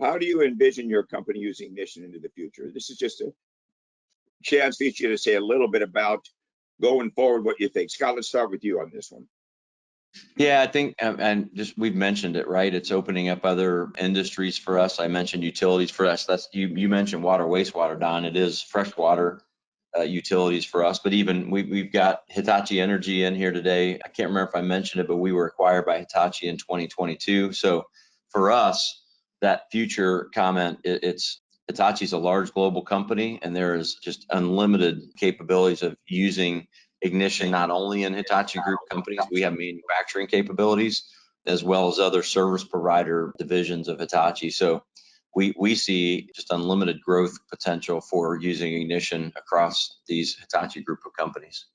How do you envision your company using Ignition into the future? This is just a chance for you to say a little bit about going forward what you think. Scott, let's start with you on this one. Yeah, I think, and just we've mentioned it, right? It's opening up other industries for us. I mentioned utilities for us. That's you mentioned water, wastewater, Don. It is freshwater utilities for us, but even we've got Hitachi Energy in here today. I can't remember if I mentioned it, but we were acquired by Hitachi in 2022. So for us, that future comment, it's Hitachi's a large global company, and there is just unlimited capabilities of using Ignition not only in Hitachi Group companies. We have manufacturing capabilities as well as other service provider divisions of Hitachi. So we see just unlimited growth potential for using Ignition across these Hitachi Group of companies.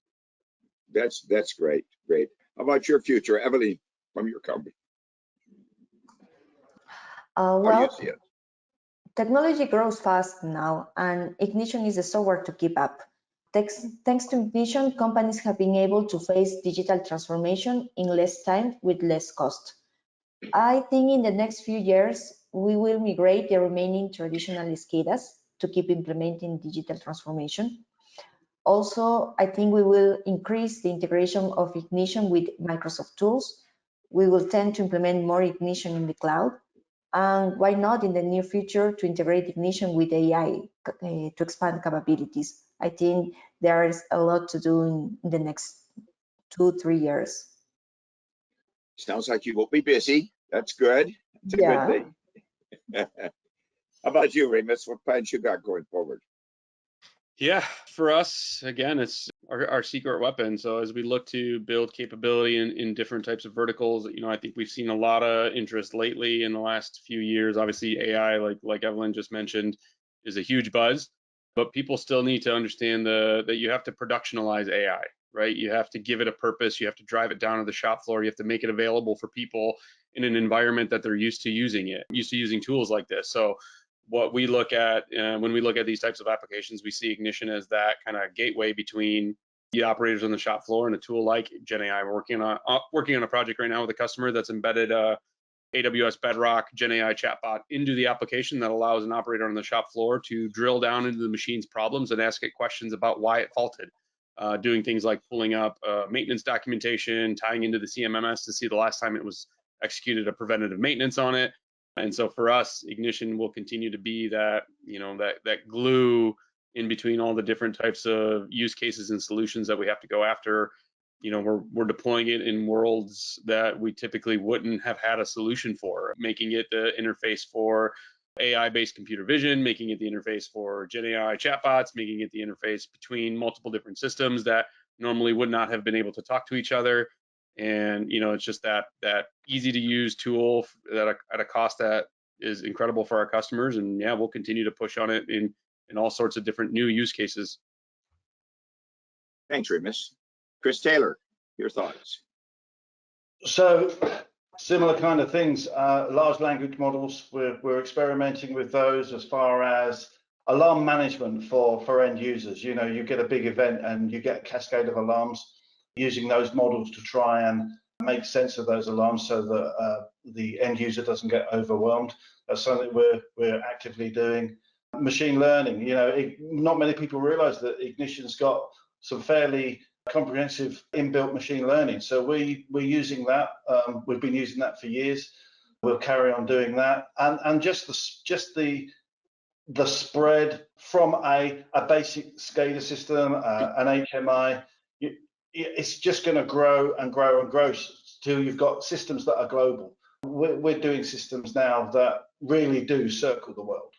That's great. How about your future, Evelyn, from your company? How do you see it? Technology grows fast now, and Ignition is the software to keep up. Thanks to Ignition, companies have been able to face digital transformation in less time with less cost. I think in the next few years, we will migrate the remaining traditional SCADAs to keep implementing digital transformation. Also, I think we will increase the integration of Ignition with Microsoft tools. We will tend to implement more Ignition in the cloud. And why not in the near future to integrate Ignition with AI to expand capabilities? I think there is a lot to do in the next 2-3 years. Sounds like you will be busy. That's good. It's a good thing. How about you, Remus? What plans you got going forward? Yeah, for us, again, it's our secret weapon. So as we look to build capability in different types of verticals, I think we've seen a lot of interest lately in the last few years. Obviously, AI, like Evelyn just mentioned, is a huge buzz, but people still need to understand that you have to productionalize AI, right? You have to give it a purpose. You have to drive it down to the shop floor. You have to make it available for people in an environment that they're used to using tools like this. So what we look at when we look at these types of applications, we see Ignition as that kind of gateway between the operators on the shop floor and a tool like GenAI. We're working on a project right now with a customer that's embedded AWS Bedrock GenAI chatbot into the application that allows an operator on the shop floor to drill down into the machine's problems and ask it questions about why it faulted. Doing things like pulling up maintenance documentation, tying into the CMMS to see the last time it was executed a preventative maintenance on it. And so for us, Ignition will continue to be that, that glue in between all the different types of use cases and solutions that we have to go after. We're deploying it in worlds that we typically wouldn't have had a solution for, making it the interface for AI-based computer vision, making it the interface for GenAI chatbots, making it the interface between multiple different systems that normally would not have been able to talk to each other. And it's just that easy to use tool that at a cost that is incredible for our customers. And yeah, we'll continue to push on it in all sorts of different new use cases. Thanks, Remus. Chris Taylor, your thoughts? So similar kind of things. Large language models. We're experimenting with those as far as alarm management for end users. You get a big event and you get a cascade of alarms. Using those models to try and make sense of those alarms so that the end user doesn't get overwhelmed. That's something we're actively doing. Machine learning, not many people realize that Ignition's got some fairly comprehensive inbuilt machine learning. So we're using that. We've been using that for years. We'll carry on doing that. And just the spread from a basic SCADA system, an HMI, it's just going to grow and grow and grow till you've got systems that are global. We're doing systems now that really do circle the world.